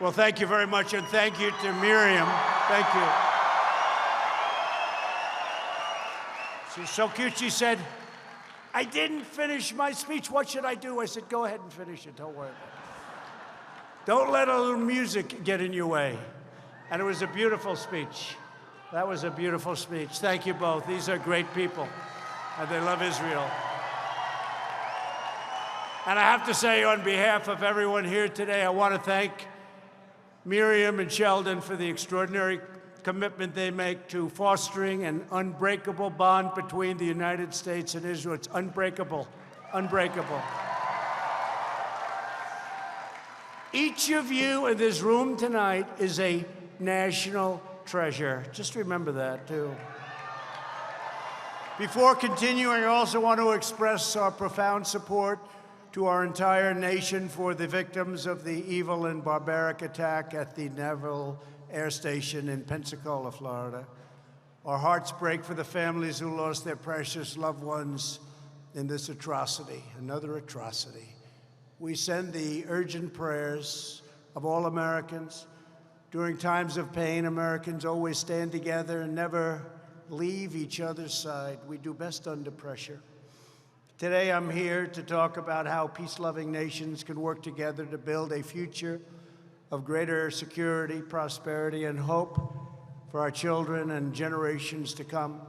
Well, thank you very much, and thank you to Miriam. Thank you. She's so cute. She said, I didn't finish my speech. What should I do? I said, go ahead and finish it. Don't worry about it. Don't let a little music get in your way. And it was a beautiful speech. That was a beautiful speech. Thank you both. These are great people, and they love Israel. And I have to say, on behalf of everyone here today, I want to thank Miriam and Sheldon for the extraordinary commitment they make to fostering an unbreakable bond between the United States and Israel. It's unbreakable, unbreakable. Each of you in this room tonight is a national treasure. Just remember that, too. Before continuing, I also want to express our profound support to our entire nation for the victims of the evil and barbaric attack at the Naval Air Station in Pensacola, Florida. Our hearts break for the families who lost their precious loved ones in this atrocity, another atrocity. We send the urgent prayers of all Americans. During times of pain, Americans always stand together and never leave each other's side. We do best under pressure. Today, I'm here to talk about how peace-loving nations can work together to build a future of greater security, prosperity, and hope for our children and generations to come.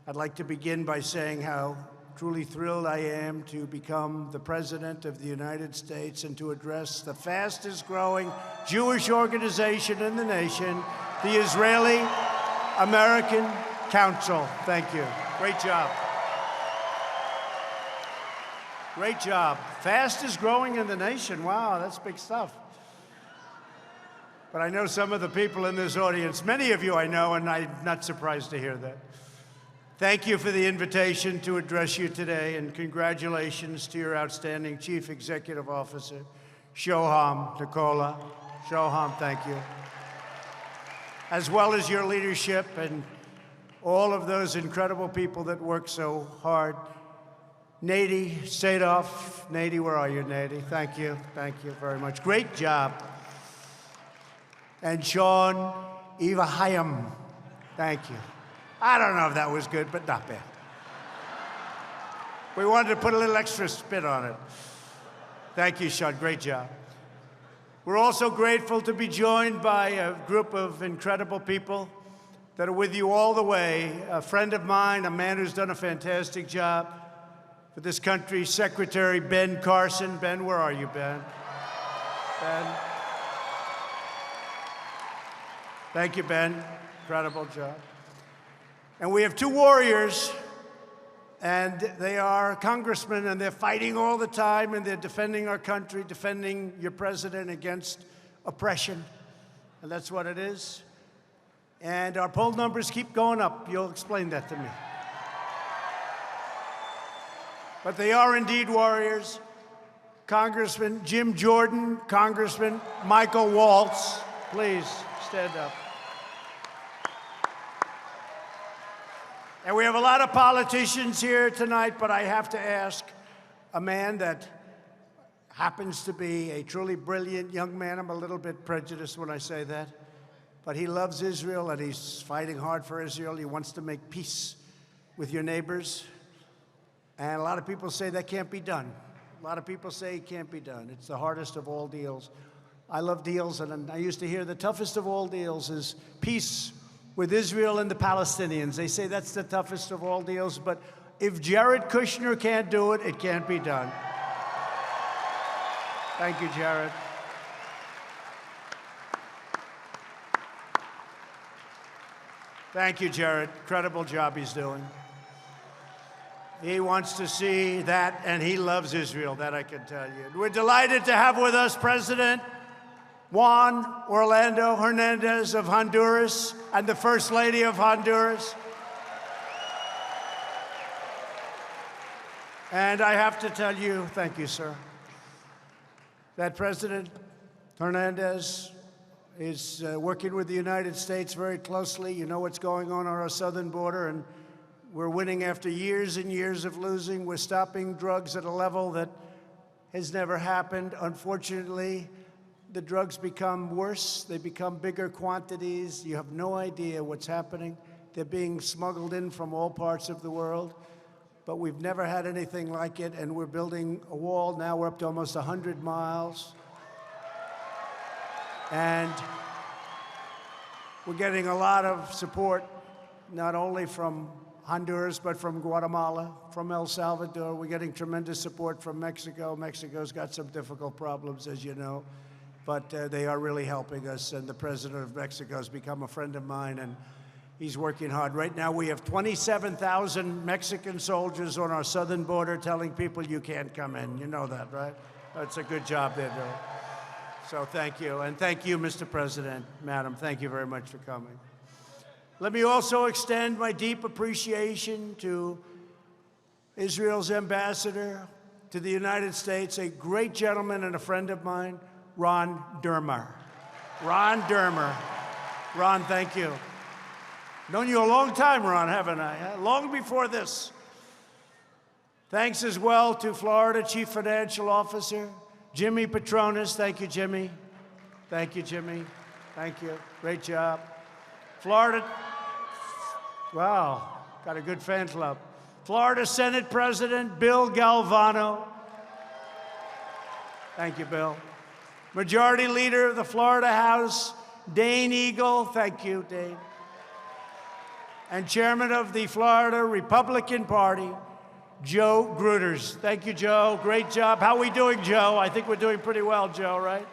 I'd like to begin by saying how truly thrilled I am to become the President of the United States and to address the fastest-growing Jewish organization in the nation, the Israeli American Council. Thank you. Great job. Great job. Fastest growing in the nation. Wow, that's big stuff. But I know some of the people in this audience, many of you I know, and I'm not surprised to hear that. Thank you for the invitation to address you today, and congratulations to your outstanding Chief Executive Officer, Shoham Nicola. Shoham, thank you. As well as your leadership and all of those incredible people that work so hard. Nady Sadoff. Nady, where are you, Nady? Thank you very much. Great job. And Sean Evahayim. Thank you. I don't know if that was good, but not bad. We wanted to put a little extra spin on it. Thank you, Sean. Great job. We're also grateful to be joined by a group of incredible people that are with you all the way. A friend of mine, a man who's done a fantastic job for this country, Secretary Ben Carson. Ben, where are you, Ben? Ben. Thank you, Ben. Incredible job. And we have two warriors, and they are congressmen, and they're fighting all the time, and they're defending our country, defending your president against oppression. And that's what it is. And our poll numbers keep going up. You'll explain that to me. But they are indeed warriors. Congressman Jim Jordan, Congressman Michael Waltz, please stand up. And we have a lot of politicians here tonight, but I have to ask a man that happens to be a truly brilliant young man. I'm a little bit prejudiced when I say that, but he loves Israel and he's fighting hard for Israel. He wants to make peace with your neighbors. And a lot of people say that can't be done. A lot of people say it can't be done. It's the hardest of all deals. I love deals, and I used to hear the toughest of all deals is peace with Israel and the Palestinians. They say that's the toughest of all deals, but if Jared Kushner can't do it, it can't be done. Thank you, Jared. Thank you, Jared. Incredible job he's doing. He wants to see that, and he loves Israel, that I can tell you. We're delighted to have with us President Juan Orlando Hernandez of Honduras and the First Lady of Honduras. And I have to tell you, thank you, sir, that President Hernandez is working with the United States very closely. You know what's going on our southern border, and we're winning after years and years of losing. We're stopping drugs at a level that has never happened. Unfortunately, the drugs become worse. They become bigger quantities. You have no idea what's happening. They're being smuggled in from all parts of the world. But we've never had anything like it, and we're building a wall. Now we're up to almost 100 miles. And we're getting a lot of support, not only from Honduras, but from Guatemala, from El Salvador. We're getting tremendous support from Mexico. Mexico's got some difficult problems, as you know, but they are really helping us, and the president of Mexico has become a friend of mine, and he's working hard. Right now, we have 27,000 Mexican soldiers on our southern border telling people you can't come in. You know that, right? That's a good job they're doing. So thank you, and thank you, Mr. President, Madam. Thank you very much for coming. Let me also extend my deep appreciation to Israel's ambassador to the United States, a great gentleman and a friend of mine, Ron Dermer. Ron Dermer. Ron, thank you. Known you a long time, Ron, haven't I? Long before this. Thanks as well to Florida Chief Financial Officer, Jimmy Patronis. Thank you, Jimmy. Thank you, Jimmy. Thank you. Great job. Florida, wow, got a good fan club. Florida Senate President Bill Galvano. Thank you, Bill. Majority Leader of the Florida House, Dane Eagle. Thank you, Dane. And Chairman of the Florida Republican Party, Joe Gruters. Thank you, Joe. Great job. How are we doing, Joe? I think we're doing pretty well, Joe, right?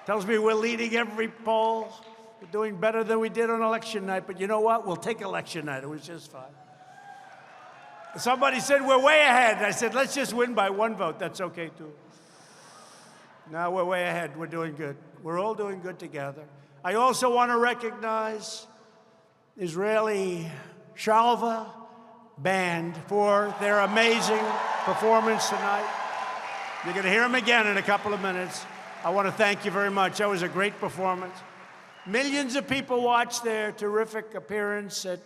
Tells me we're leading every poll. We're doing better than we did on election night, but you know what? We'll take election night. It was just fine. Somebody said we're way ahead. I said, let's just win by one vote. That's okay, too. Now we're way ahead. We're doing good. We're all doing good together. I also want to recognize Israeli Shalva Band for their amazing performance tonight. You're going to hear them again in a couple of minutes. I want to thank you very much. That was a great performance. Millions of people watched their terrific appearance at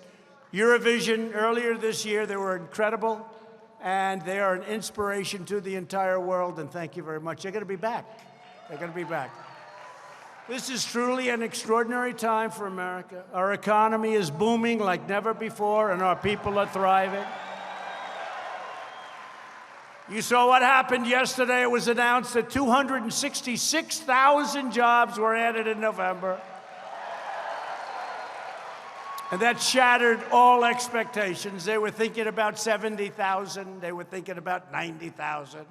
Eurovision earlier this year. They were incredible, and they are an inspiration to the entire world, and thank you very much. They're going to be back. They're going to be back. This is truly an extraordinary time for America. Our economy is booming like never before, and our people are thriving. You saw what happened yesterday. It was announced that 266,000 jobs were added in November. And that shattered all expectations. They were thinking about 70,000. They were thinking about 90,000,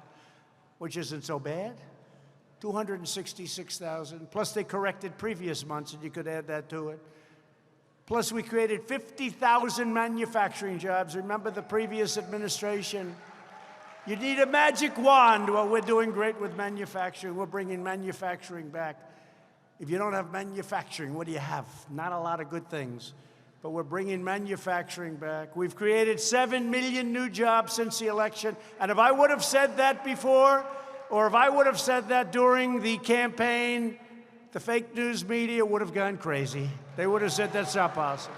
which isn't so bad. 266,000. Plus, they corrected previous months, and you could add that to it. Plus, we created 50,000 manufacturing jobs. Remember the previous administration? You need a magic wand. Well, we're doing great with manufacturing. We're bringing manufacturing back. If you don't have manufacturing, what do you have? Not a lot of good things. But we're bringing manufacturing back. We've created 7 million new jobs since the election. And if I would have said that before, or if I would have said that during the campaign, the fake news media would have gone crazy. They would have said that's not possible.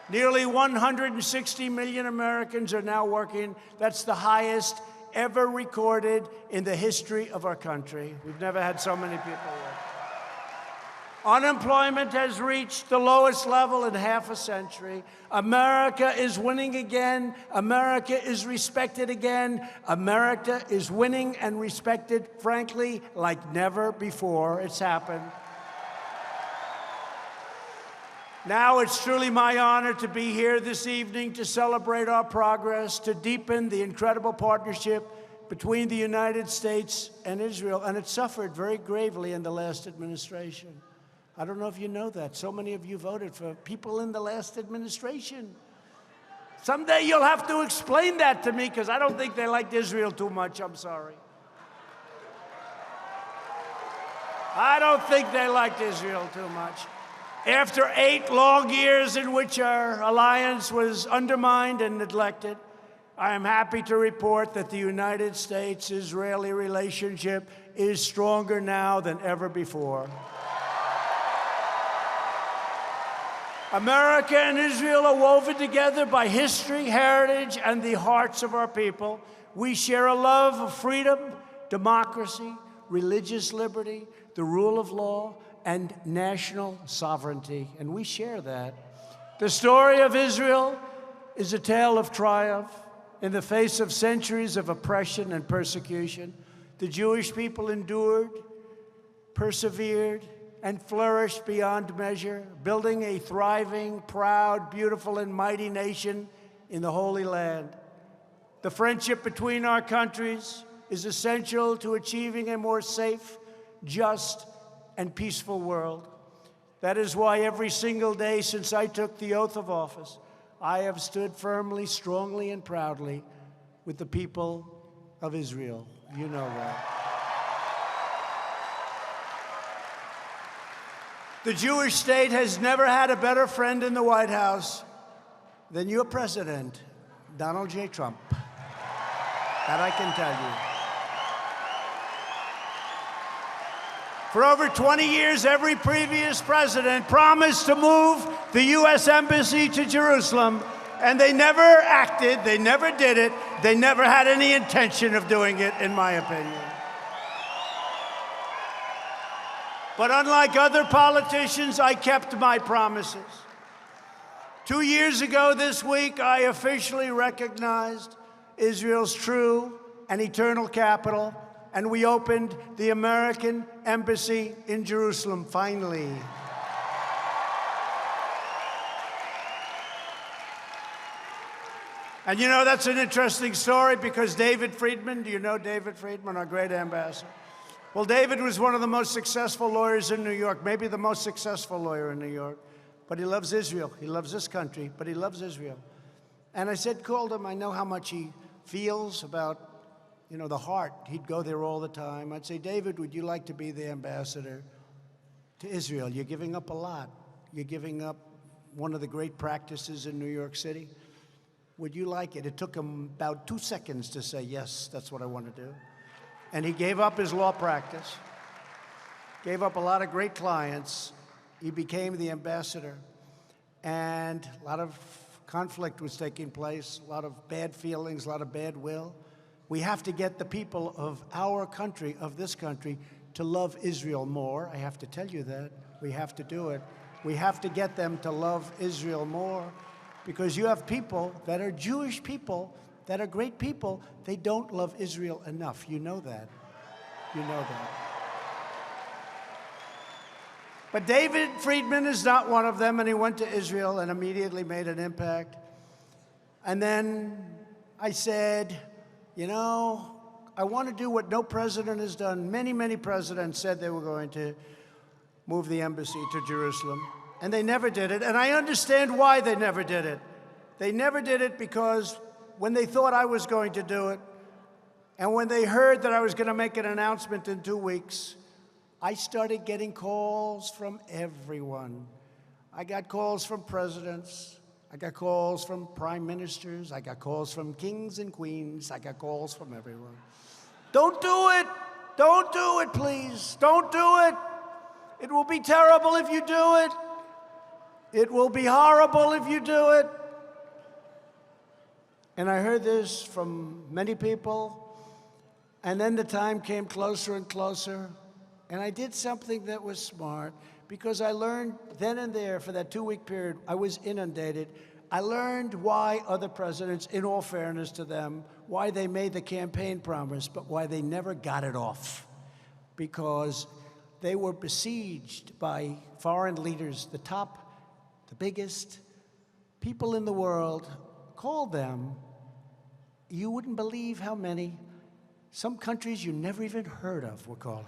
Nearly 160 million Americans are now working. That's the highest ever recorded in the history of our country. We've never had so many people work. Unemployment has reached the lowest level in half a century. America is winning again. America is respected again. America is winning and respected, frankly, like never before. It's happened. Now it's truly my honor to be here this evening to celebrate our progress, to deepen the incredible partnership between the United States and Israel. And it suffered very gravely in the last administration. I don't know if you know that. So many of you voted for people in the last administration. Someday you'll have to explain that to me, because I don't think they liked Israel too much. I'm sorry. I don't think they liked Israel too much. After 8 long years in which our alliance was undermined and neglected, I am happy to report that the United States-Israeli relationship is stronger now than ever before. America and Israel are woven together by history, heritage, and the hearts of our people. We share a love of freedom democracy, religious liberty, the rule of law, and national sovereignty, and we share that. The story of Israel is a tale of triumph in the face of centuries of oppression and persecution. The Jewish people endured, persevered, and flourished beyond measure, building a thriving, proud, beautiful, and mighty nation in the Holy Land. The friendship between our countries is essential to achieving a more safe, just, and peaceful world. That is why every single day since I took the oath of office, I have stood firmly, strongly, and proudly with the people of Israel. You know that. The Jewish state has never had a better friend in the White House than your president, Donald J. Trump. That I can tell you. For over 20 years, every previous president promised to move the U.S. Embassy to Jerusalem, and they never acted, they never did it, they never had any intention of doing it, in my opinion. But unlike other politicians, I kept my promises. 2 years ago this week, I officially recognized Israel's true and eternal capital, and we opened the American Embassy in Jerusalem, finally. And you know, that's an interesting story because David Friedman, do you know David Friedman, our great ambassador? Well, David was one of the most successful lawyers in New York, maybe the most successful lawyer in New York. But he loves Israel. He loves this country, but he loves Israel. And I called him, I know how much he feels about, you know, the heart. He'd go there all the time. I'd say, David, would you like to be the ambassador to Israel? You're giving up a lot. You're giving up one of the great practices in New York City. Would you like it? It took him about 2 seconds to say, yes, that's what I want to do. And he gave up his law practice, gave up a lot of great clients. He became the ambassador. And a lot of conflict was taking place, a lot of bad feelings, a lot of bad will. We have to get the people of our country, of this country, to love Israel more. I have to tell you that. We have to do it. We have to get them to love Israel more because you have people that are Jewish people that are great people. They don't love Israel enough. You know that. You know that. But David Friedman is not one of them, and he went to Israel and immediately made an impact. And then I said, you know, I want to do what no president has done. Many, many presidents said they were going to move the embassy to Jerusalem, and they never did it. And I understand why they never did it. They never did it because when they thought I was going to do it, and when they heard that I was going to make an announcement in 2 weeks, I started getting calls from everyone. I got calls from presidents. I got calls from prime ministers. I got calls from kings and queens. I got calls from everyone. Don't do it. Don't do it, please. Don't do it. It will be terrible if you do it. It will be horrible if you do it. And I heard this from many people. And then the time came closer and closer. And I did something that was smart because I learned then and there for that 2-week period, I was inundated. I learned why other presidents, in all fairness to them, why they made the campaign promise, but why they never got it off. Because they were besieged by foreign leaders, the top, the biggest people in the world. Call them. You wouldn't believe how many. Some countries you never even heard of were calling.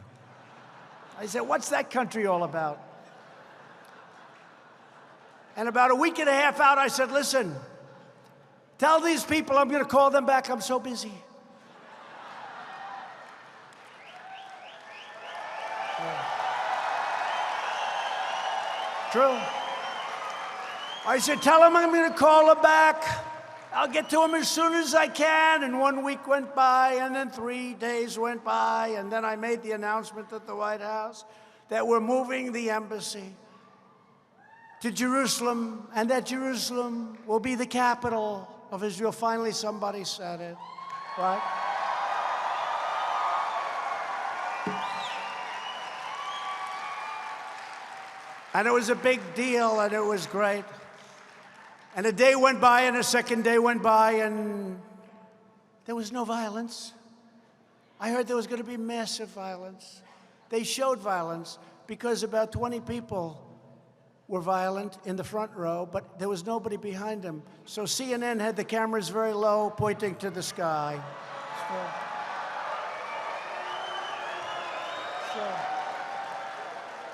I said, what's that country all about? And about a week and a half out, I said, listen, tell these people I'm going to call them back. I'm so busy. Yeah. True. I said, tell them I'm going to call them back. I'll get to them as soon as I can. And 1 week went by, and then 3 days went by, and then I made the announcement at the White House that we're moving the embassy to Jerusalem, and that Jerusalem will be the capital of Israel. Finally, somebody said it, right? And it was a big deal, and it was great. And a day went by, and a second day went by, and there was no violence. I heard there was going to be massive violence. They showed violence because about 20 people were violent in the front row, but there was nobody behind them. So CNN had the cameras very low, pointing to the sky.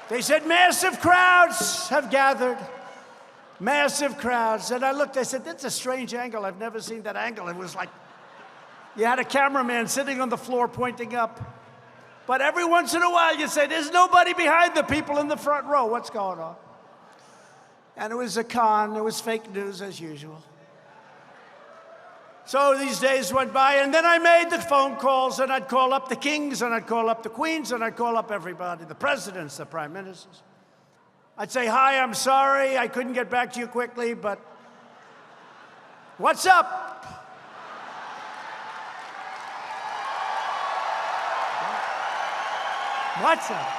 They said massive crowds have gathered. Massive crowds. And I looked, I said, that's a strange angle. I've never seen that angle. It was like you had a cameraman sitting on the floor pointing up. But every once in a while you say, there's nobody behind the people in the front row. What's going on? And it was a con. It was fake news as usual. So these days went by, and then I made the phone calls, and I'd call up the kings, and I'd call up the queens, and I'd call up everybody, the presidents, the prime ministers. I'd say, hi, I'm sorry, I couldn't get back to you quickly, but what's up? What's up?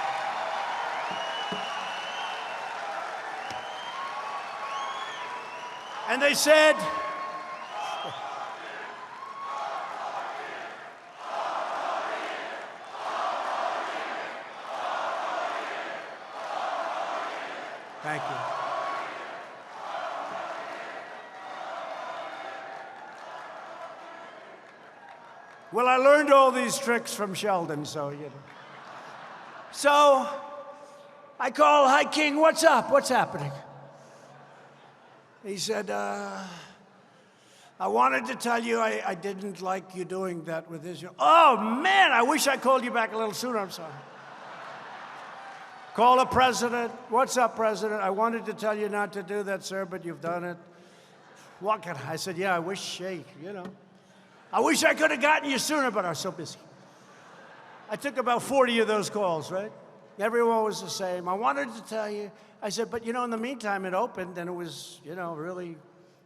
And they said, thank you. Well, I learned all these tricks from Sheldon, so, you know. So I call, hi, King, what's up? What's happening? He said, I wanted to tell you I didn't like you doing that with Israel. Oh, man, I wish I called you back a little sooner. I'm sorry. Call the president. What's up, President? I wanted to tell you not to do that, sir, but you've done it. What can I said, yeah, I wish, hey, you know. I wish I could have gotten you sooner, but I was so busy. I took about 40 of those calls, right? Everyone was the same. I wanted to tell you. I said, but, you know, in the meantime, it opened, and it was, you know, really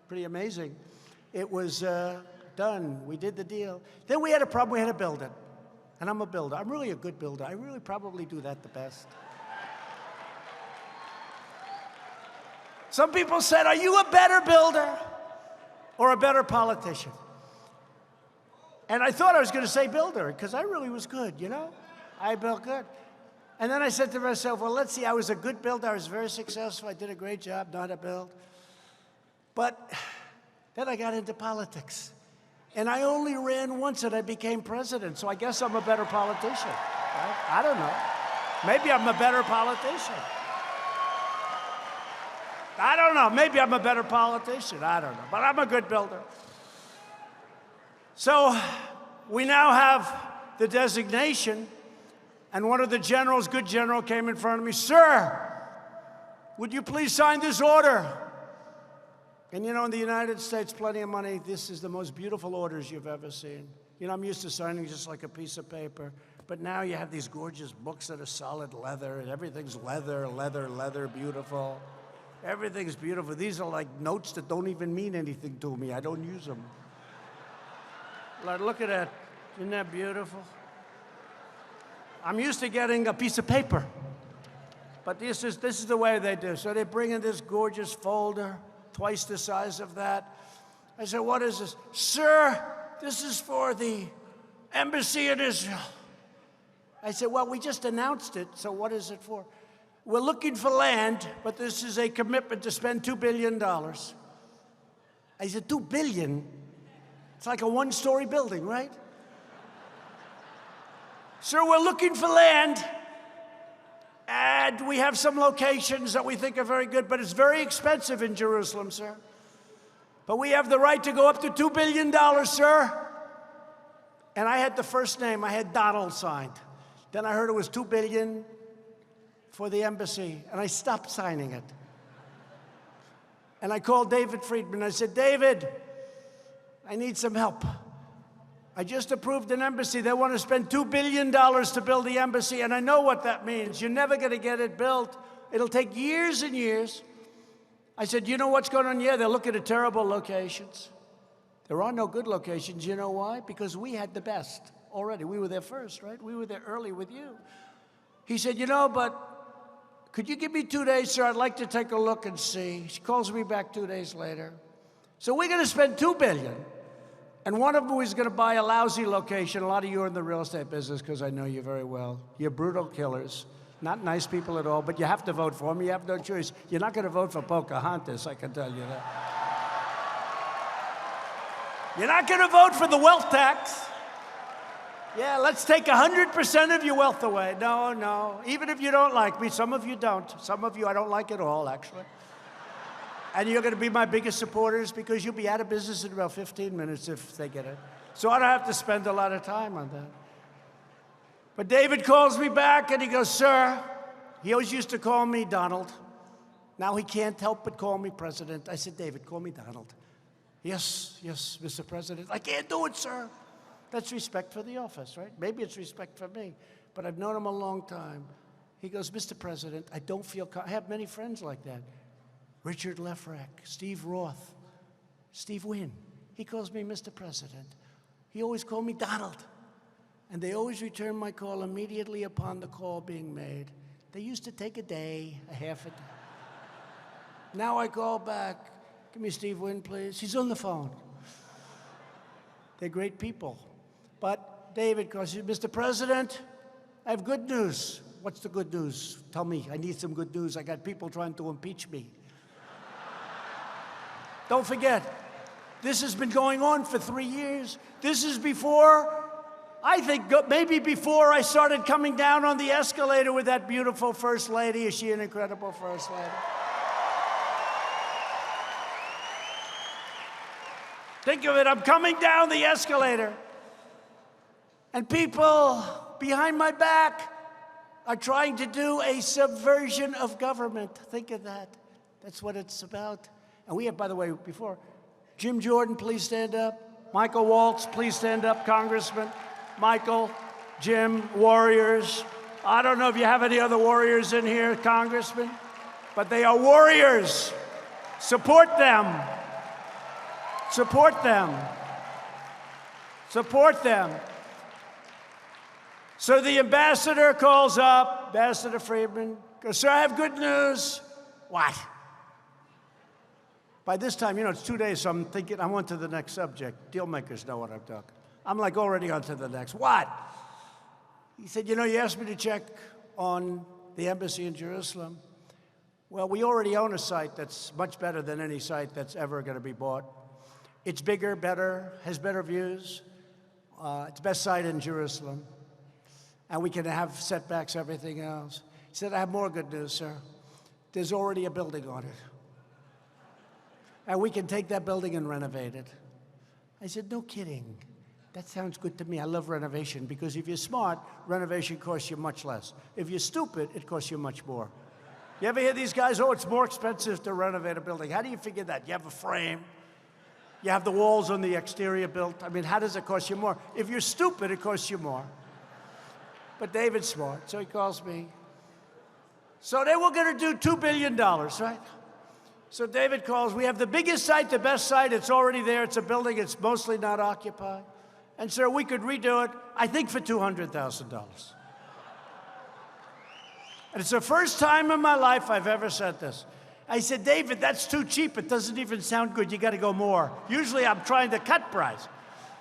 pretty amazing. It was done. We did the deal. Then we had a problem. We had to build it. And I'm a builder. I'm really a good builder. I really probably do that the best. Some people said, are you a better builder or a better politician? And I thought I was going to say builder, because I really was good, you know? I built good. And then I said to myself, well, let's see, I was a good builder. I was very successful. I did a great job, not a build. But then I got into politics. And I only ran once, and I became president. So I guess I'm a better politician. Right? I don't know. Maybe I'm a better politician. I don't know. Maybe I'm a better politician. I don't know. But I'm a good builder. So we now have the designation, and one of the generals, good general, came in front of me. Sir, would you please sign this order? And you know, in the United States, plenty of money, this is the most beautiful orders you've ever seen. You know, I'm used to signing just like a piece of paper, but now you have these gorgeous books that are solid leather, and everything's leather, leather, leather, beautiful. Everything's beautiful. These are like notes that don't even mean anything to me. I don't use them. Like, look at that. Isn't that beautiful? I'm used to getting a piece of paper, but this is the way they do. So they bring in this gorgeous folder, twice the size of that. I said, what is this? Sir, this is for the embassy in Israel. I said, well, we just announced it, so what is it for? We're looking for land, but this is a commitment to spend $2 billion. I said, $2 billion? It's like a one-story building, right? Sir, we're looking for land, and we have some locations that we think are very good, but it's very expensive in Jerusalem, sir. But we have the right to go up to $2 billion, sir. And I had the first name. I had Donald signed. Then I heard it was $2 billion for the embassy, and I stopped signing it. And I called David Friedman. I said, David, I need some help. I just approved an embassy. They want to spend $2 billion to build the embassy, and I know what that means. You're never going to get it built. It'll take years and years. I said, you know what's going on? Yeah, they're looking at terrible locations. There are no good locations. You know why? Because we had the best already. We were there first, right? We were there early with you. He said, you know, but could you give me 2 days, sir? I'd like to take a look and see. She calls me back 2 days later. So we're going to spend $2 billion. And one of them is going to buy a lousy location. A lot of you are in the real estate business because I know you very well. You're brutal killers. Not nice people at all, but you have to vote for them. You have no choice. You're not going to vote for Pocahontas, I can tell you that. You're not going to vote for the wealth tax. Yeah, let's take 100% of your wealth away. No, no. Even if you don't like me, some of you don't. Some of you I don't like at all, actually. And you're going to be my biggest supporters because you'll be out of business in about 15 minutes if they get it. So I don't have to spend a lot of time on that. But David calls me back and he goes, sir, he always used to call me Donald. Now he can't help but call me President. I said, David, call me Donald. Yes, yes, Mr. President. I can't do it, sir. That's respect for the office, right? Maybe it's respect for me, but I've known him a long time. He goes, Mr. President, I don't feel, I have many friends like that. Richard Lefrak, Steve Roth, Steve Wynn. He calls me Mr. President. He always called me Donald. And they always return my call immediately upon the call being made. They used to take a day, a half a day. Now I call back. Give me Steve Wynn, please. He's on the phone. They're great people. But David calls you, Mr. President, I have good news. What's the good news? Tell me, I need some good news. I got people trying to impeach me. Don't forget, this has been going on for 3 years. This is before, I think maybe before I started coming down on the escalator with that beautiful First Lady. Is she an incredible First Lady? Think of it, I'm coming down the escalator, and people behind my back are trying to do a subversion of government. Think of that. That's what it's about. And we have, by the way, before, Jim Jordan, please stand up. Michael Waltz, please stand up, Congressman. Michael, Jim, warriors. I don't know if you have any other warriors in here, Congressman, but they are warriors. Support them. Support them. Support them. So the ambassador calls up, Ambassador Friedman, goes, sir, I have good news. What? By this time, you know, it's 2 days, so I'm thinking, I'm on to the next subject. Deal makers know what I'm talking. I'm like already on to the next. What? He said, you know, you asked me to check on the embassy in Jerusalem. Well, we already own a site that's much better than any site that's ever going to be bought. It's bigger, better, has better views. It's the best site in Jerusalem. And we can have setbacks, everything else. He said, I have more good news, sir. There's already a building on it. And we can take that building and renovate it. I said, no kidding. That sounds good to me. I love renovation because if you're smart, renovation costs you much less. If you're stupid, it costs you much more. You ever hear these guys, oh, it's more expensive to renovate a building. How do you figure that? You have a frame. You have the walls on the exterior built. I mean, how does it cost you more? If you're stupid, it costs you more. But David's smart, so he calls me. So they were going to do $2 billion, right? So David calls. We have the biggest site, the best site. It's already there. It's a building. It's mostly not occupied. And sir, we could redo it, I think, for $200,000. And it's the first time in my life I've ever said this. I said, David, that's too cheap. It doesn't even sound good. You got to go more. Usually I'm trying to cut price.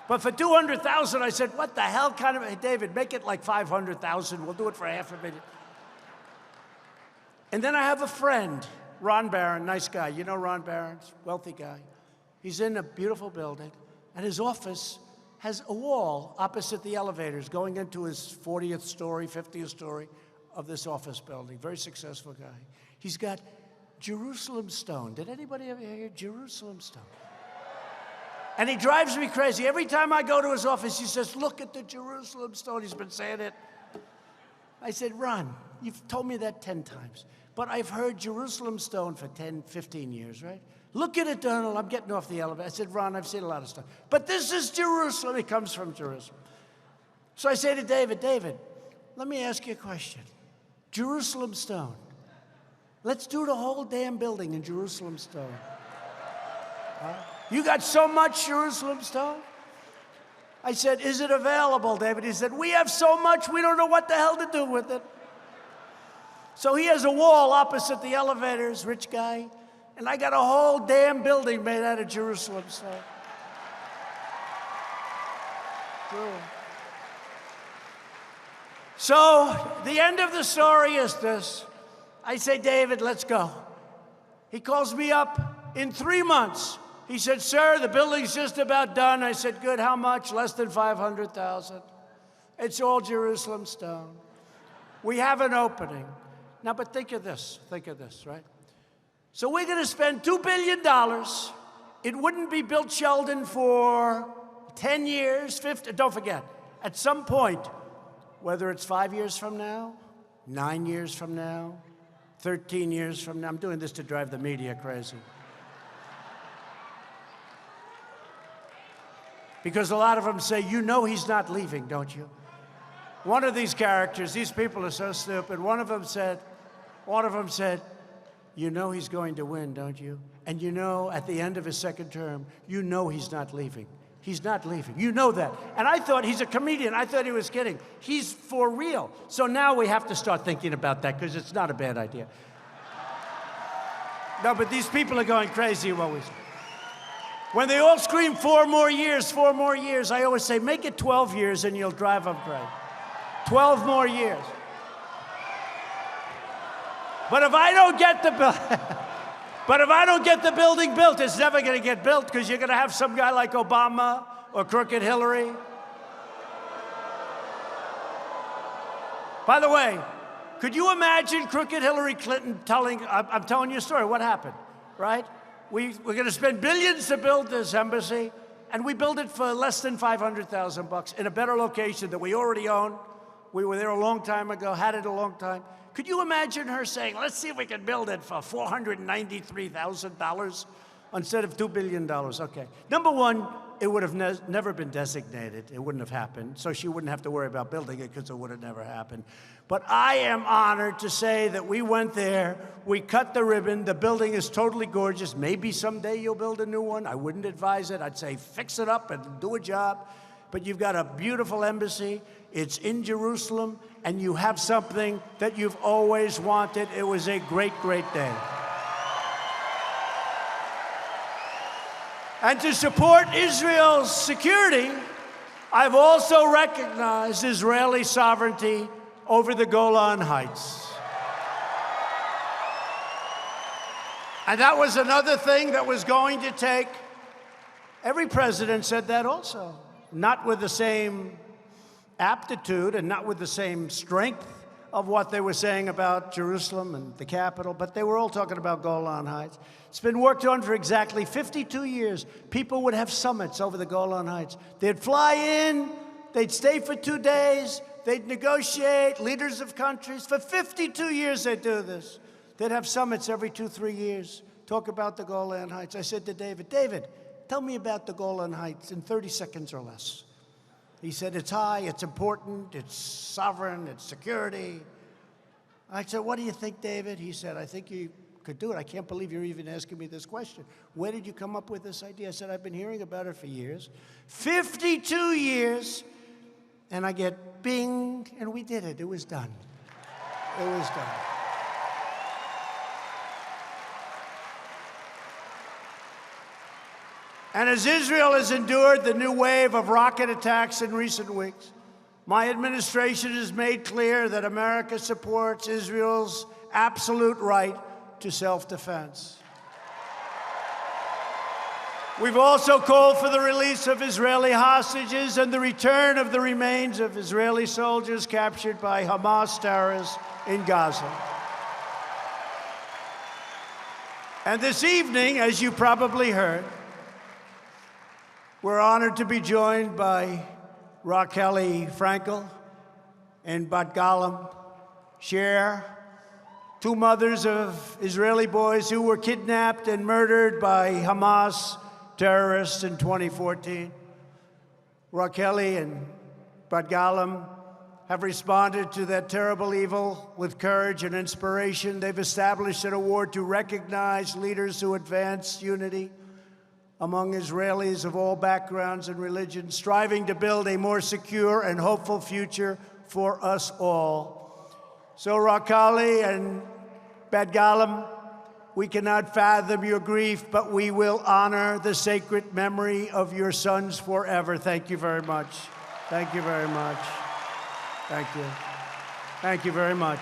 But for $200,000, I said, what the hell kind of, hey, David, make it like $500,000. We'll do it for $500,000. And then I have a friend, Ron Barron, nice guy. You know Ron Barron, wealthy guy. He's in a beautiful building, and his office has a wall opposite the elevators going into his 40th story, 50th story of this office building. Very successful guy. He's got Jerusalem stone. Did anybody ever hear Jerusalem stone? And he drives me crazy. Every time I go to his office, he says, look at the Jerusalem stone. He's been saying it. I said, Ron, you've told me that 10 times. But I've heard Jerusalem stone for 10, 15 years, right? Look at it, Donald. I'm getting off the elevator. I said, Ron, I've seen a lot of stuff. But this is Jerusalem. It comes from Jerusalem. So I say to David, David, let me ask you a question. Jerusalem stone. Let's do the whole damn building in Jerusalem stone. You got so much Jerusalem stone? I said, is it available, David? He said, we have so much, we don't know what the hell to do with it. So he has a wall opposite the elevators, rich guy, and I got a whole damn building made out of Jerusalem stone. So the end of the story is this. I say, David, let's go. He calls me up in 3 months. He said, sir, the building's just about done. I said, good, how much? Less than 500,000. It's all Jerusalem stone. We have an opening. Now, but think of this, right? So we're going to spend $2 billion. It wouldn't be built, Sheldon, for 10 years, 50. Don't forget, at some point, whether it's 5 years from now, 9 years from now, 13 years from now, I'm doing this to drive the media crazy. Because a lot of them say, you know he's not leaving, don't you? One of these characters, these people are so stupid, one of them said, you know he's going to win, don't you? And you know, at the end of his second term, you know he's not leaving. He's not leaving. You know that. And I thought, he's a comedian. I thought he was kidding. He's for real. So now we have to start thinking about that, because it's not a bad idea. No, but these people are going crazy always. When they all scream 4 more years, I always say, make it 12 years and you'll drive them crazy. 12 more years. But if I don't get the building built, it's never going to get built, because you're going to have some guy like Obama or Crooked Hillary. By the way, could you imagine Crooked Hillary Clinton I'm telling you a story, what happened, right? We're going to spend billions to build this embassy, and we built it for less than $500,000 in a better location that we already own. We were there a long time ago, had it a long time. Could you imagine her saying, let's see if we can build it for $493,000 instead of $2 billion? Okay. Number one, it would have never been designated. It wouldn't have happened. So she wouldn't have to worry about building it, because it would have never happened. But I am honored to say that we went there, we cut the ribbon, the building is totally gorgeous. Maybe someday you'll build a new one. I wouldn't advise it. I'd say fix it up and do a job. But you've got a beautiful embassy. It's in Jerusalem, and you have something that you've always wanted. It was a great, great day. And to support Israel's security, I've also recognized Israeli sovereignty over the Golan Heights. And that was another thing that was going to take. Every president said that also. Not with the same aptitude and not with the same strength of what they were saying about Jerusalem and the capital, but they were all talking about Golan Heights. It's been worked on for exactly 52 years. People would have summits over the Golan Heights. They'd fly in, they'd stay for 2 days, they'd negotiate, leaders of countries. For 52 years they'd do this. They'd have summits every 2-3 years, talk about the Golan Heights. I said to David, tell me about the Golan Heights in 30 seconds or less. He said, it's high, it's important, it's sovereign, it's security. I said, what do you think, David? He said, I think you could do it. I can't believe you're even asking me this question. Where did you come up with this idea? I said, I've been hearing about it for years. 52 years, and I get bing, and we did it. It was done. It was done. And as Israel has endured the new wave of rocket attacks in recent weeks, my administration has made clear that America supports Israel's absolute right to self-defense. We've also called for the release of Israeli hostages and the return of the remains of Israeli soldiers captured by Hamas terrorists in Gaza. And this evening, as you probably heard, we're honored to be joined by Racheli Frankel and Bat Galim Sher, 2 mothers of Israeli boys who were kidnapped and murdered by Hamas terrorists in 2014. Racheli and Bat Galim have responded to that terrible evil with courage and inspiration. They've established an award to recognize leaders who advance unity among Israelis of all backgrounds and religions, striving to build a more secure and hopeful future for us all. So Rakali and Badgalam, we cannot fathom your grief, but we will honor the sacred memory of your sons forever. Thank you very much. Thank you very much. Thank you. Thank you very much.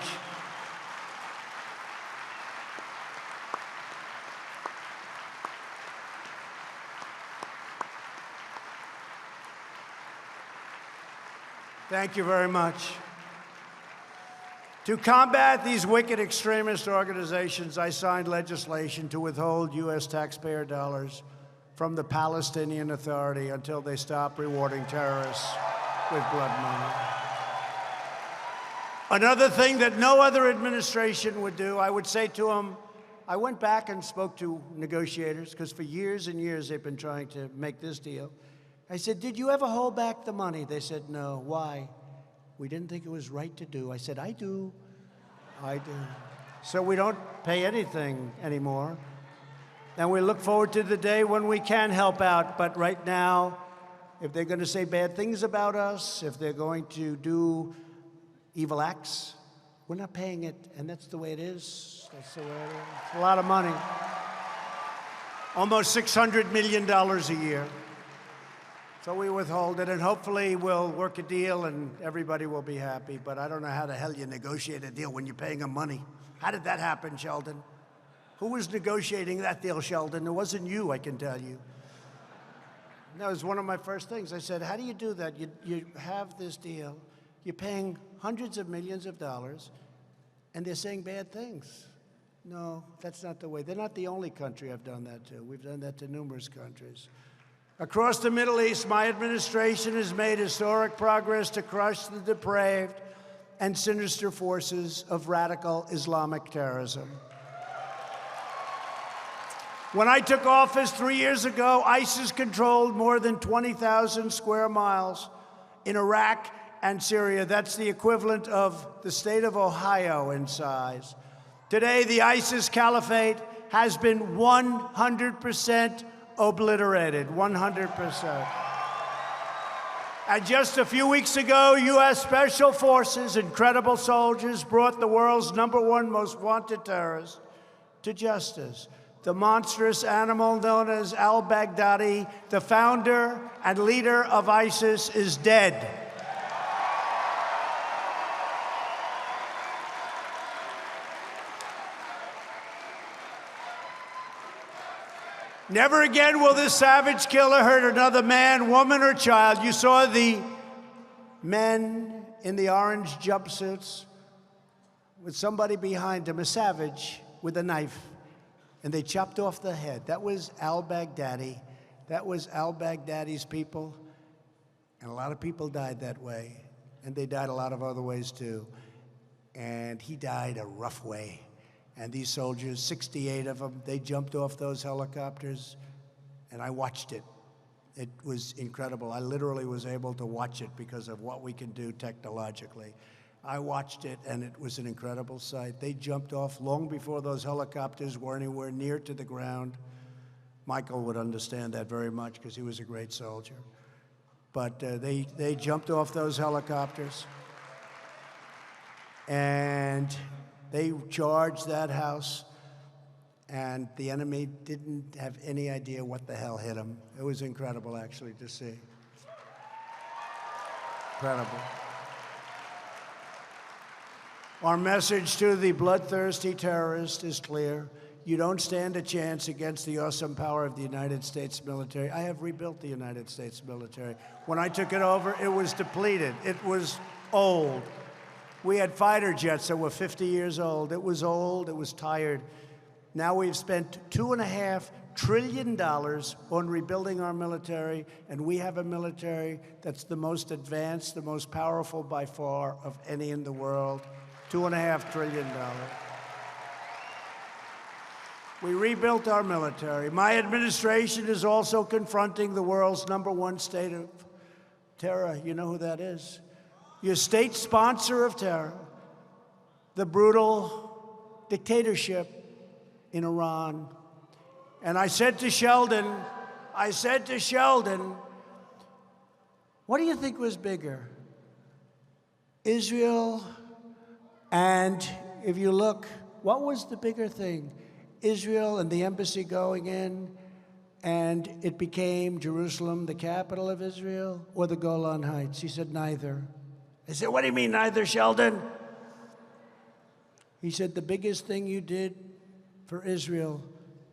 Thank you very much. To combat these wicked extremist organizations, I signed legislation to withhold U.S. taxpayer dollars from the Palestinian Authority until they stop rewarding terrorists with blood money. Another thing that no other administration would do, I would say to them, I went back and spoke to negotiators, because for years and years they've been trying to make this deal. I said, did you ever hold back the money? They said, no. Why? We didn't think it was right to do. I said, I do. I do. So we don't pay anything anymore. And we look forward to the day when we can help out. But right now, if they're going to say bad things about us, if they're going to do evil acts, we're not paying it. And that's the way it is. That's the way it is. It's a lot of money. Almost $600 million a year. So we withhold it, and hopefully we'll work a deal and everybody will be happy. But I don't know how the hell you negotiate a deal when you're paying them money. How did that happen, Sheldon? Who was negotiating that deal, Sheldon? It wasn't you, I can tell you. That was one of my first things. I said, how do you do that? You have this deal, you're paying hundreds of millions of dollars, and they're saying bad things. No, that's not the way. They're not the only country I've done that to. We've done that to numerous countries. Across the Middle East, my administration has made historic progress to crush the depraved and sinister forces of radical Islamic terrorism. When I took office 3 years ago, ISIS controlled more than 20,000 square miles in Iraq and Syria. That's the equivalent of the state of Ohio in size. Today, the ISIS caliphate has been 100% obliterated, 100%. And just a few weeks ago, U.S. Special Forces, incredible soldiers, brought the world's #1 most wanted terrorist to justice. The monstrous animal known as al-Baghdadi, the founder and leader of ISIS, is dead. Never again will this savage killer hurt another man, woman, or child. You saw the men in the orange jumpsuits with somebody behind them, a savage with a knife, and they chopped off the head. That was al-Baghdadi. That was al-Baghdadi's people, and a lot of people died that way, and they died a lot of other ways too. And he died a rough way. And these soldiers, 68 of them, they jumped off those helicopters, and I watched it. It was incredible. I literally was able to watch it because of what we can do technologically. I watched it, and it was an incredible sight. They jumped off long before those helicopters were anywhere near to the ground. Michael would understand that very much because he was a great soldier. But they jumped off those helicopters, and they charged that house, and the enemy didn't have any idea what the hell hit them. It was incredible, actually, to see. Incredible. Our message to the bloodthirsty terrorist is clear. You don't stand a chance against the awesome power of the United States military. I have rebuilt the United States military. When I took it over, it was depleted. It was old. We had fighter jets that were 50 years old. It was old, it was tired. Now we've spent $2.5 trillion on rebuilding our military, and we have a military that's the most advanced, the most powerful by far of any in the world. $2.5 trillion. We rebuilt our military. My administration is also confronting the world's #1 state of terror. You know who that is? Your state sponsor of terror, the brutal dictatorship in Iran. And I said to Sheldon, what do you think was bigger, Israel And if you look, what was the bigger thing? Israel and the embassy going in, and it became Jerusalem, the capital of Israel, or the Golan Heights? He said, neither. I said, what do you mean, neither, Sheldon? He said, the biggest thing you did for Israel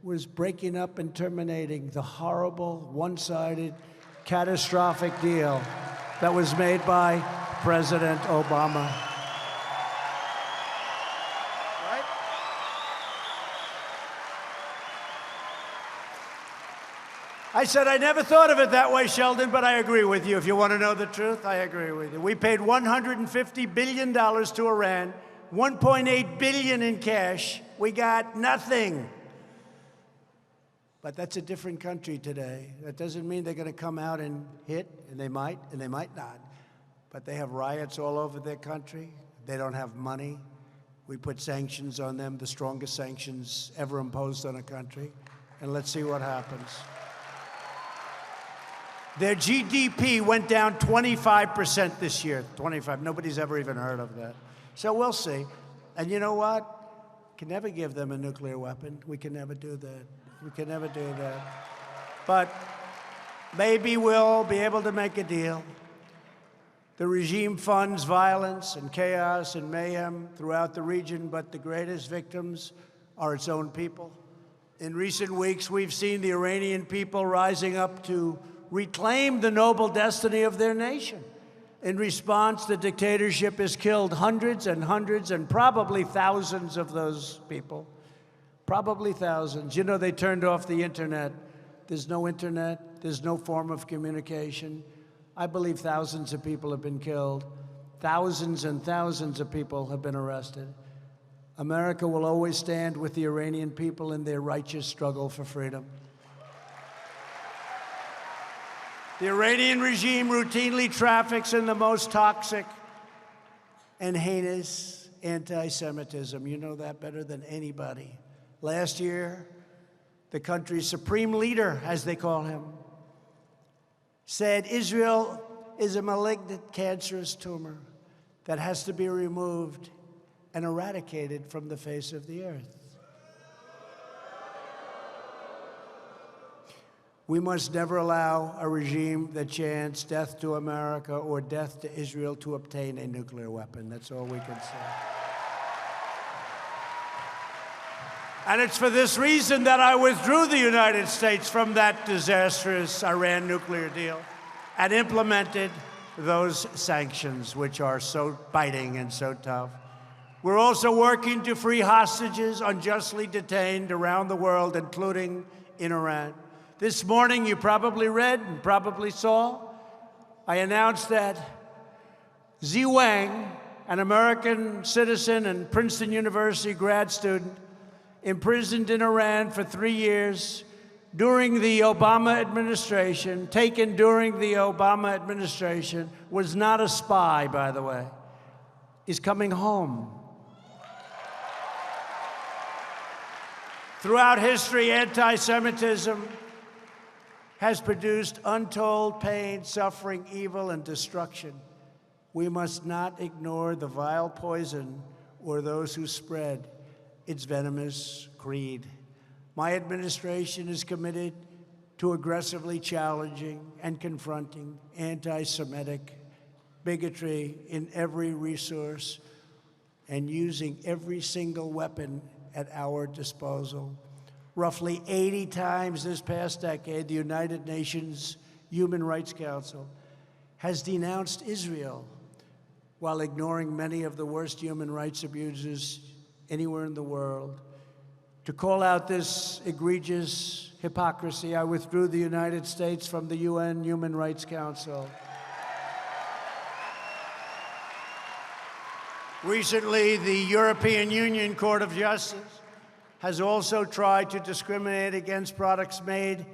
was breaking up and terminating the horrible, one-sided, catastrophic deal that was made by President Obama. Right? I said, I never thought of it that way, Sheldon, but I agree with you. If you want to know the truth, I agree with you. We paid $150 billion to Iran, $1.8 billion in cash. We got nothing. But that's a different country today. That doesn't mean they're going to come out and hit, and they might not. But they have riots all over their country. They don't have money. We put sanctions on them, the strongest sanctions ever imposed on a country. And let's see what happens. Their GDP went down 25% this year. 25. Nobody's ever even heard of that. So we'll see. And you know what? Can never give them a nuclear weapon. We can never do that. We can never do that. But maybe we'll be able to make a deal. The regime funds violence and chaos and mayhem throughout the region, but the greatest victims are its own people. In recent weeks, we've seen the Iranian people rising up to reclaim the noble destiny of their nation. In response, the dictatorship has killed hundreds and hundreds and probably thousands of those people. Probably thousands. You know, they turned off the internet. There's no internet. There's no form of communication. I believe thousands of people have been killed. Thousands and thousands of people have been arrested. America will always stand with the Iranian people in their righteous struggle for freedom. The Iranian regime routinely traffics in the most toxic and heinous anti-Semitism. You know that better than anybody. Last year, the country's supreme leader, as they call him, said Israel is a malignant, cancerous tumor that has to be removed and eradicated from the face of the earth. We must never allow a regime that chants death to America or death to Israel to obtain a nuclear weapon. That's all we can say. And it's for this reason that I withdrew the United States from that disastrous Iran nuclear deal and implemented those sanctions, which are so biting and so tough. We're also working to free hostages unjustly detained around the world, including in Iran. This morning, you probably read and probably saw, I announced that Zi Wang, an American citizen and Princeton University grad student, imprisoned in Iran for 3 years during the Obama administration, taken during the Obama administration, was not a spy, by the way, is coming home. Throughout history, anti-Semitism has produced untold pain, suffering, evil, and destruction. We must not ignore the vile poison or those who spread its venomous creed. My administration is committed to aggressively challenging and confronting anti-Semitic bigotry in every resource and using every single weapon at our disposal. Roughly 80 times this past decade, the United Nations Human Rights Council has denounced Israel while ignoring many of the worst human rights abuses anywhere in the world. To call out this egregious hypocrisy, I withdrew the United States from the UN Human Rights Council. Recently, the European Union Court of Justice has also tried to discriminate against products made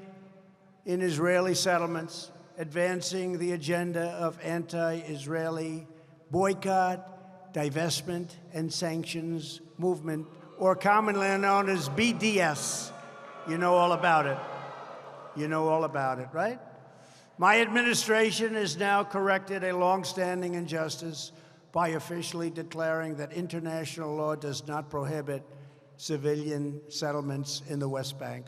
in Israeli settlements, advancing the agenda of anti-Israeli boycott, divestment, and sanctions movement, or commonly known as BDS. You know all about it. You know all about it, right? My administration has now corrected a long-standing injustice by officially declaring that international law does not prohibit civilian settlements in the West Bank.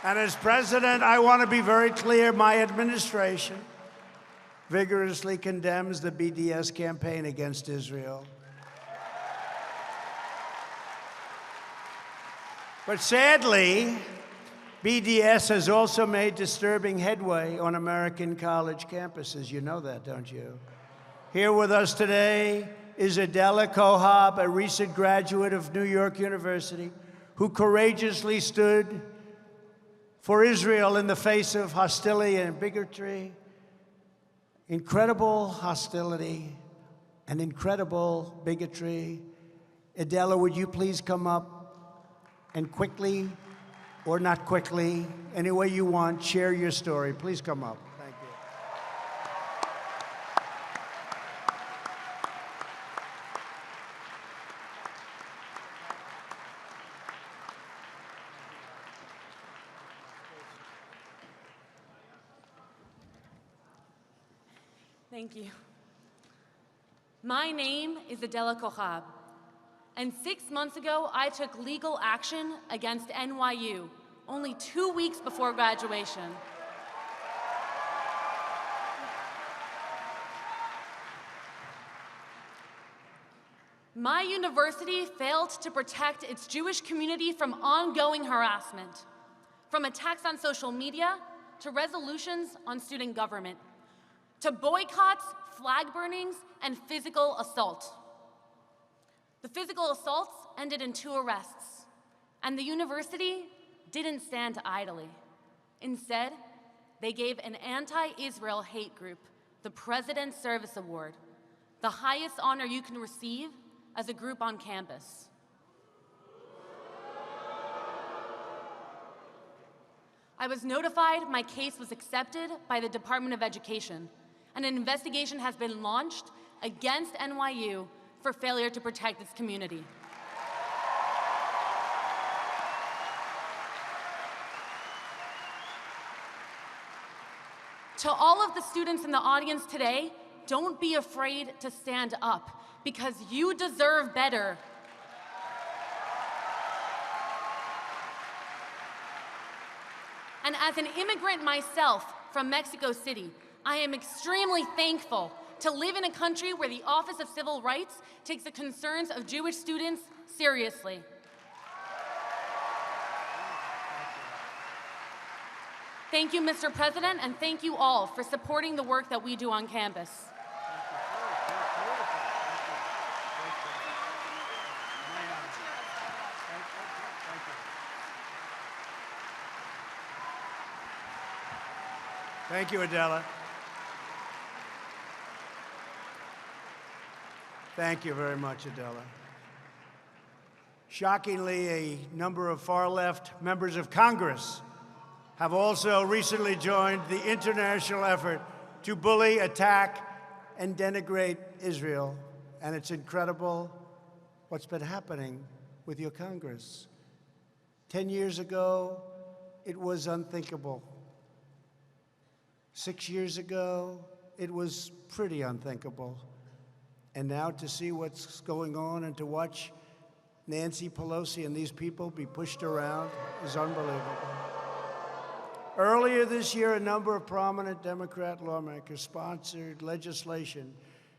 And as president, I want to be very clear, my administration vigorously condemns the BDS campaign against Israel. But sadly, BDS has also made disturbing headway on American college campuses. You know that, don't you? Here with us today is Adela Cojab, a recent graduate of New York University, who courageously stood for Israel in the face of hostility and bigotry. Incredible hostility and incredible bigotry. Adela, would you please come up and quickly, or not quickly, any way you want, share your story. Please come up. Thank you. Thank you. My name is Adela Cojab, and 6 months ago, I took legal action against NYU, only 2 weeks before graduation. My university failed to protect its Jewish community from ongoing harassment, from attacks on social media to resolutions on student government, to boycotts, flag burnings, and physical assault. The physical assaults ended in 2 arrests, and the university didn't stand idly. Instead, they gave an anti-Israel hate group the President's Service Award, the highest honor you can receive as a group on campus. I was notified my case was accepted by the Department of Education, and an investigation has been launched against NYU for failure to protect its community. To all of the students in the audience today, don't be afraid to stand up, because you deserve better. And as an immigrant myself from Mexico City, I am extremely thankful to live in a country where the Office of Civil Rights takes the concerns of Jewish students seriously. Thank you, Mr. President, and thank you all for supporting the work that we do on campus. Thank you, Adela. Thank you very much, Adela. Shockingly, a number of far-left members of Congress have also recently joined the international effort to bully, attack, and denigrate Israel. And it's incredible what's been happening with your Congress. 10 years ago, it was unthinkable. 6 years ago, it was pretty unthinkable. And now to see what's going on and to watch Nancy Pelosi and these people be pushed around is unbelievable. Earlier this year, a number of prominent Democrat lawmakers sponsored legislation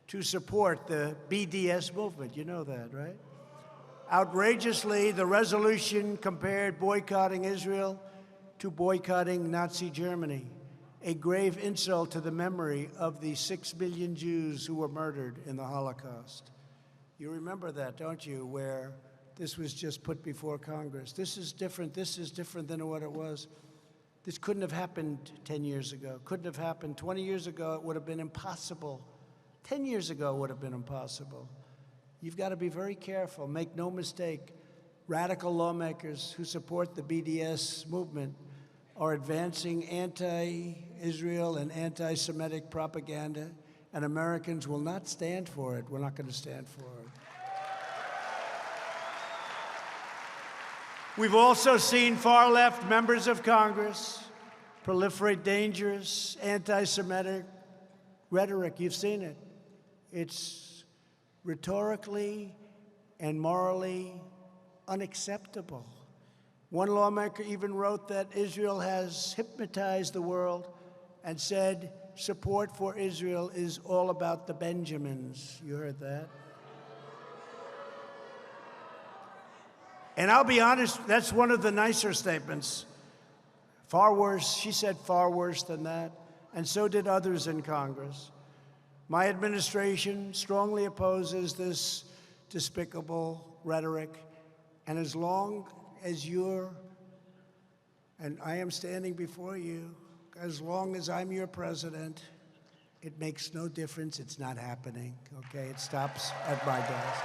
to support the BDS movement. You know that, right? Outrageously, the resolution compared boycotting Israel to boycotting Nazi Germany, a grave insult to the memory of the 6 million Jews who were murdered in the Holocaust. You remember that, don't you, where this was just put before Congress. This is different than what it was. This couldn't have happened 10 years ago. Couldn't have happened 20 years ago. It would have been impossible. 10 years ago it would have been impossible. You've got to be very careful. Make no mistake. Radical lawmakers who support the BDS movement are advancing anti-Israel and anti-Semitic propaganda, and Americans will not stand for it. We're not going to stand for it. We've also seen far-left members of Congress proliferate dangerous anti-Semitic rhetoric. You've seen it. It's rhetorically and morally unacceptable. One lawmaker even wrote that Israel has hypnotized the world and said support for Israel is all about the Benjamins. You heard that? And I'll be honest, that's one of the nicer statements. Far worse, she said far worse than that, and so did others in Congress. My administration strongly opposes this despicable rhetoric, and as long as you're, and I am standing before you, as long as I'm your president, it makes no difference. It's not happening, okay? It stops at my desk.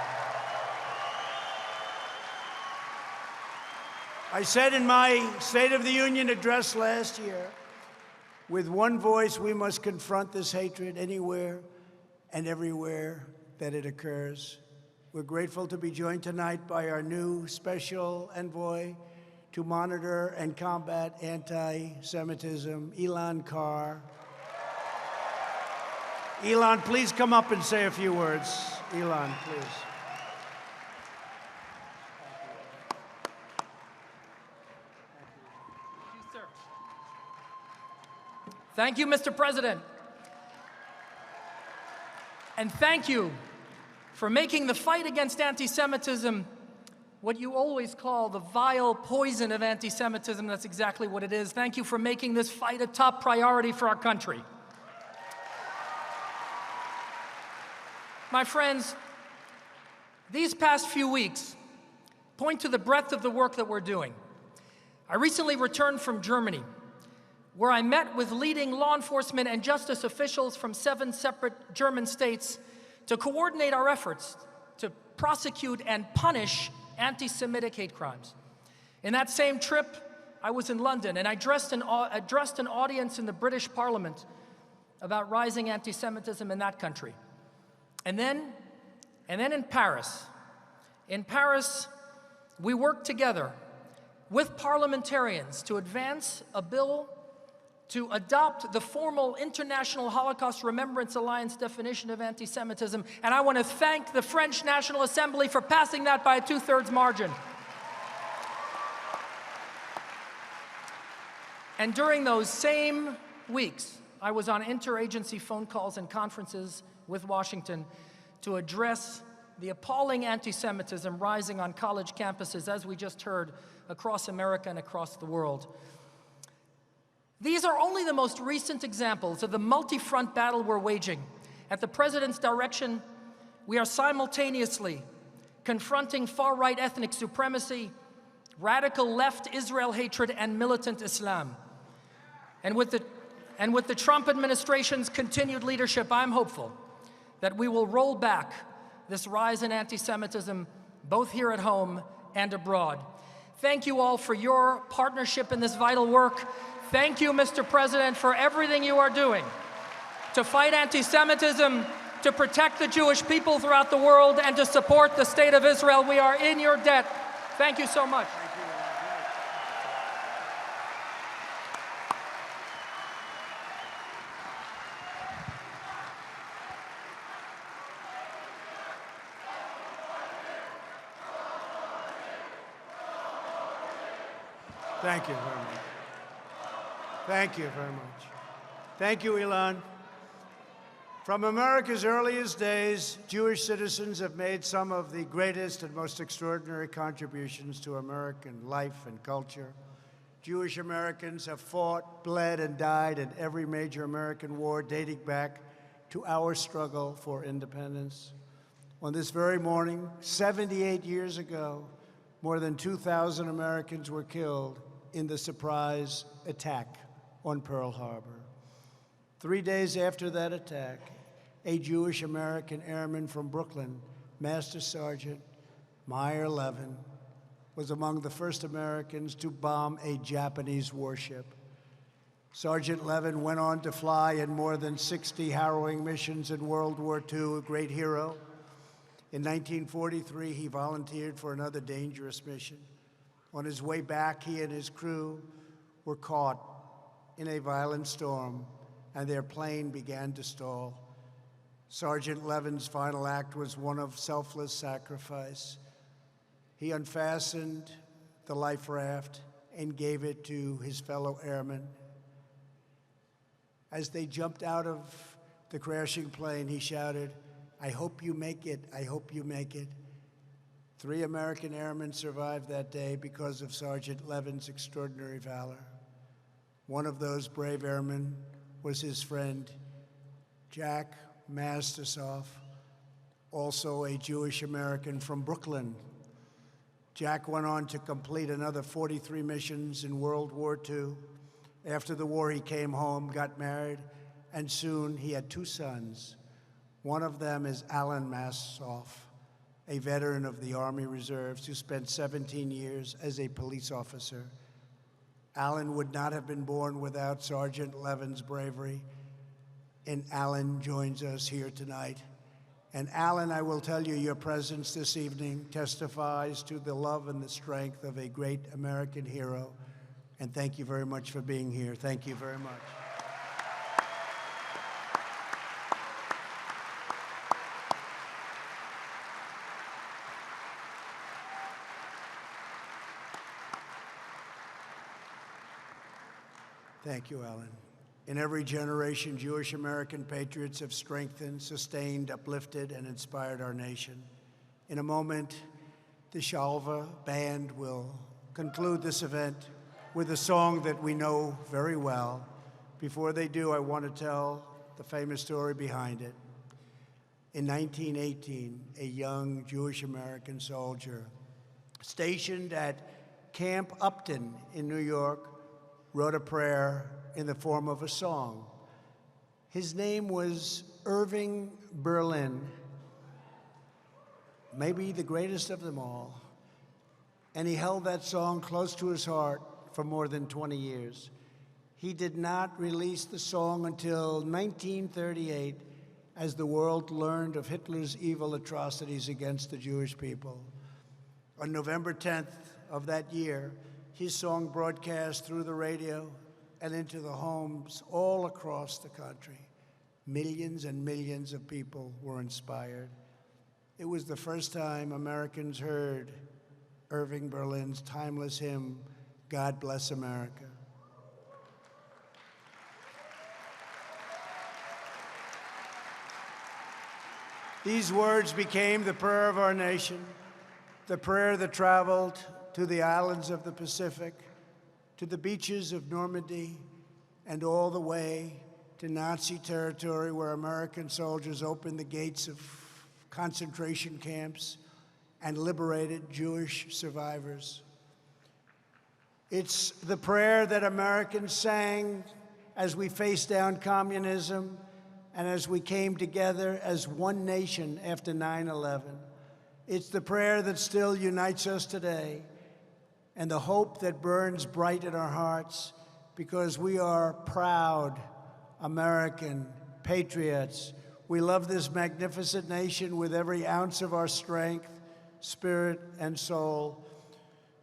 I said in my State of the Union address last year, with one voice, we must confront this hatred anywhere and everywhere that it occurs. We're grateful to be joined tonight by our new special envoy to monitor and combat anti-Semitism, Elan Carr. Elan, please come up and say a few words. Elan, please. Thank you, Mr. President. And thank you for making the fight against anti-Semitism what you always call the vile poison of anti-Semitism. That's exactly what it is. Thank you for making this fight a top priority for our country. My friends, these past few weeks point to the breadth of the work that we're doing. I recently returned from Germany, where I met with leading law enforcement and justice officials from 7 separate German states to coordinate our efforts to prosecute and punish anti-Semitic hate crimes. In that same trip, I was in London, and I addressed an audience in the British Parliament about rising anti-Semitism in that country. And then in Paris. In Paris, we worked together with parliamentarians to advance a bill to adopt the formal International Holocaust Remembrance Alliance definition of anti-Semitism, and I want to thank the French National Assembly for passing that by a 2/3 margin. And during those same weeks, I was on interagency phone calls and conferences with Washington to address the appalling anti-Semitism rising on college campuses, as we just heard, across America and across the world. These are only the most recent examples of the multi-front battle we're waging. At the President's direction, we are simultaneously confronting far-right ethnic supremacy, radical left Israel hatred, and militant Islam. And with the Trump administration's continued leadership, I'm hopeful that we will roll back this rise in anti-Semitism, both here at home and abroad. Thank you all for your partnership in this vital work. Thank you, Mr. President, for everything you are doing to fight anti-Semitism, to protect the Jewish people throughout the world, and to support the State of Israel. We are in your debt. Thank you so much. Thank you very much. Thank you very much. Thank you, Elan. From America's earliest days, Jewish citizens have made some of the greatest and most extraordinary contributions to American life and culture. Jewish Americans have fought, bled, and died in every major American war dating back to our struggle for independence. On this very morning, 78 years ago, more than 2,000 Americans were killed in the surprise attack on Pearl Harbor. 3 days after that attack, a Jewish American airman from Brooklyn, Master Sergeant Meyer Levin, was among the first Americans to bomb a Japanese warship. Sergeant Levin went on to fly in more than 60 harrowing missions in World War II, a great hero. In 1943, he volunteered for another dangerous mission. On his way back, he and his crew were caught in a violent storm and their plane began to stall. Sergeant Levin's final act was one of selfless sacrifice. He unfastened the life raft and gave it to his fellow airmen. As they jumped out of the crashing plane, he shouted, "I hope you make it, I hope you make it." 3 American airmen survived that day because of Sergeant Levin's extraordinary valor. One of those brave airmen was his friend, Jack Mastersoff, also a Jewish American from Brooklyn. Jack went on to complete another 43 missions in World War II. After the war, he came home, got married, and soon he had 2 sons. One of them is Alan Mastersoff, a veteran of the Army Reserves who spent 17 years as a police officer. Alan would not have been born without Sergeant Levin's bravery, and Alan joins us here tonight. And Alan, I will tell you, your presence this evening testifies to the love and the strength of a great American hero. And thank you very much for being here. Thank you very much. Thank you, Alan. In every generation, Jewish American patriots have strengthened, sustained, uplifted, and inspired our nation. In a moment, the Shalva Band will conclude this event with a song that we know very well. Before they do, I want to tell the famous story behind it. In 1918, a young Jewish American soldier stationed at Camp Upton in New York wrote a prayer in the form of a song. His name was Irving Berlin, maybe the greatest of them all. And he held that song close to his heart for more than 20 years. He did not release the song until 1938, as the world learned of Hitler's evil atrocities against the Jewish people. On November 10th of that year, his song broadcast through the radio and into the homes all across the country. Millions and millions of people were inspired. It was the first time Americans heard Irving Berlin's timeless hymn, God Bless America. These words became the prayer of our nation, the prayer that traveled to the islands of the Pacific, to the beaches of Normandy, and all the way to Nazi territory, where American soldiers opened the gates of concentration camps and liberated Jewish survivors. It's the prayer that Americans sang as we faced down communism and as we came together as one nation after 9/11. It's the prayer that still unites us today, and the hope that burns bright in our hearts, because we are proud American patriots. We love this magnificent nation with every ounce of our strength, spirit, and soul.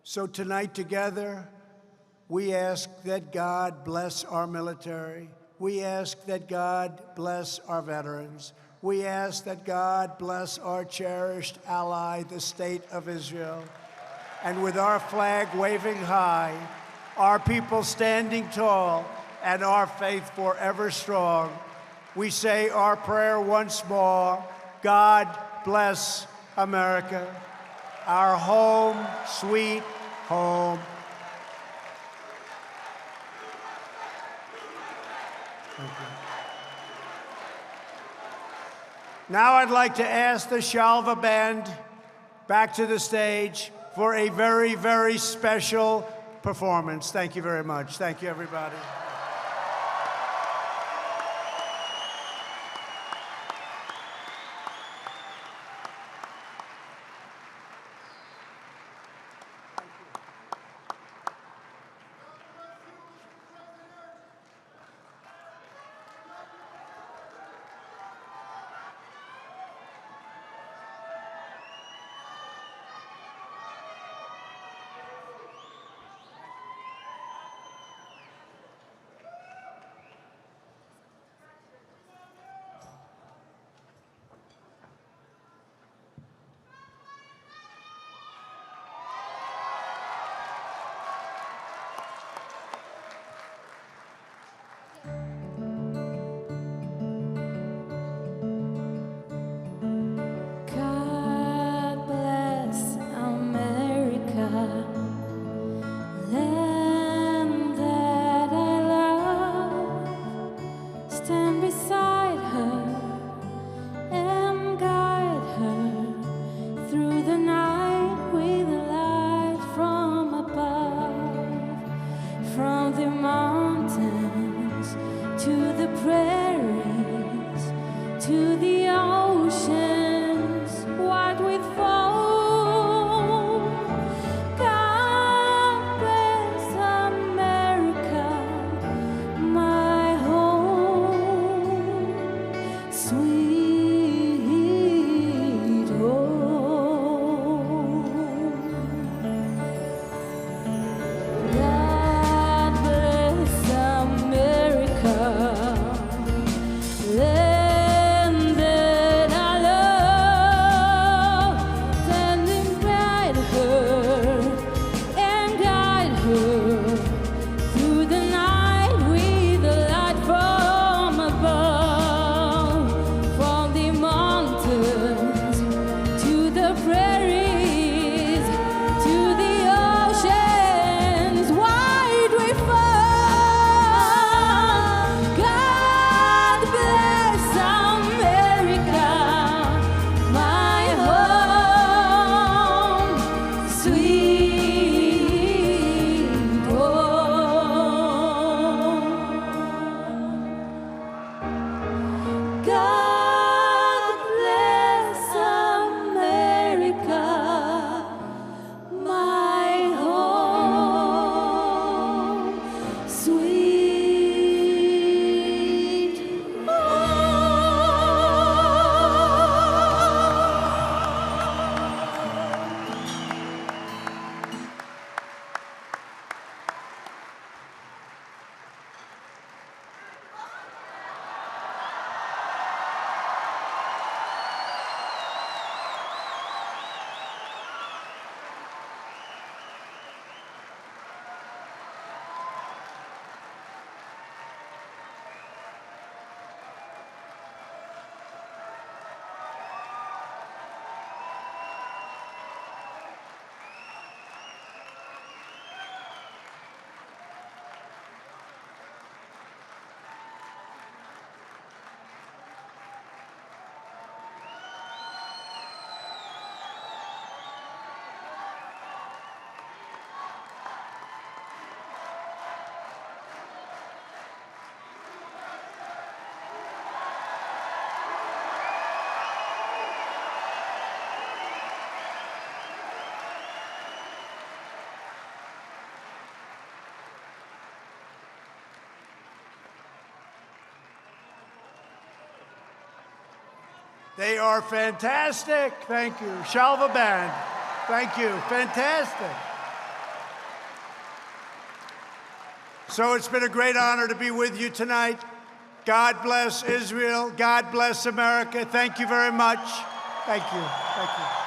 So tonight together, we ask that God bless our military. We ask that God bless our veterans. We ask that God bless our cherished ally, the State of Israel. And with our flag waving high, our people standing tall, and our faith forever strong, we say our prayer once more: God bless America, our home, sweet home. Thank you. Now I'd like to ask the Shalva Band back to the stage for a very, very special performance. Thank you very much. Thank you, everybody. They are fantastic. Thank you. Shalva Band. Thank you. Fantastic. So it's been a great honor to be with you tonight. God bless Israel. God bless America. Thank you very much. Thank you. Thank you.